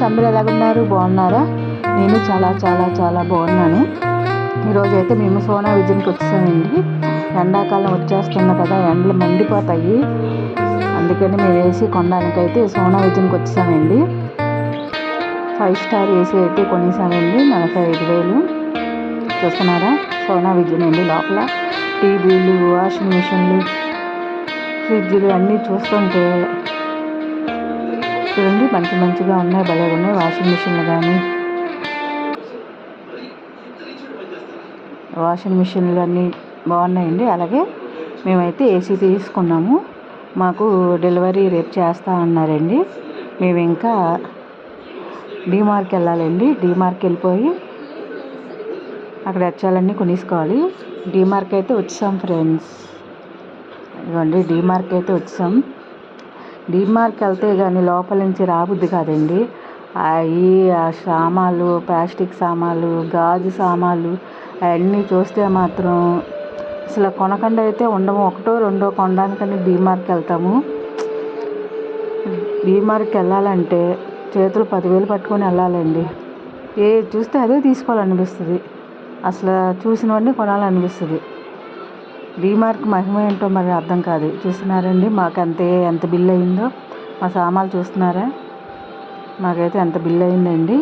Friends, అందరూ ఎలాగున్నారు? బాగున్నారా? నేను చాలా చాలా చాలా బాగున్నాను. ఈరోజు అయితే మేము సోనా విజన్కి వచ్చామండి. ఎండాకాలం వచ్చేస్తుంది కదా, ఎండలు మండిపోతాయి. అందుకని మేము ఏసీ కొనడానికైతే సోనా విజన్కి వచ్చామండి. 5 స్టార్ ఏసీ అయితే కొనేసామండి. 45,000 చూస్తున్నారా? సోనా విజన్ అండి. లోపల టీవీలు, వాషింగ్ మిషన్లు, ఫ్రిడ్జ్లు అన్నీ చూస్తుంటే చూడండి, మంచి మంచిగా ఉన్నాయి, భలే ఉన్నాయి. వాషింగ్ మిషన్లు కానీ అన్నీ బాగున్నాయండి. అలాగే మేమైతే ఏసీ తీసుకున్నాము. మాకు డెలివరీ రేపు చేస్తా అన్నారండి. మేము ఇంకా డీమార్ట్కి వెళ్ళాలండి. డీమార్ట్కి వెళ్ళిపోయి అక్కడ వచ్చాలన్నీ కొనేసుకోవాలి. డీమార్ట్కి అయితే వచ్చాం ఫ్రెండ్స్. ఇదిగోండి, డీమార్ట్కి అయితే వచ్చాం. డీమార్ట్కి వెళ్తే కానీ లోపల నుంచి రాబుద్ది కాదండి. ఆ సామాన్లు, ప్లాస్టిక్ సామాన్లు, గాజు సామాన్లు అవన్నీ చూస్తే మాత్రం అసలు కొనకుండా అయితే ఉండము. ఒకటో రెండో కొనడానికని డీమార్ట్కి వెళ్తాము. డీమార్ట్కి వెళ్ళాలంటే చేతులు 10,000 పట్టుకొని వెళ్ళాలండి. ఏది చూస్తే అదే తీసుకోవాలనిపిస్తుంది. అసలు చూసినవన్నీ కొనాలనిపిస్తుంది. డీమార్ట్ మహిమ ఏంటో మరి అర్థం కాదు. చూస్తున్నారండి, మాకు ఎంత బిల్లు అయిందో. మా సామాన్లు చూస్తున్నారా? మాకైతే ఎంత బిల్లు అయిందండి.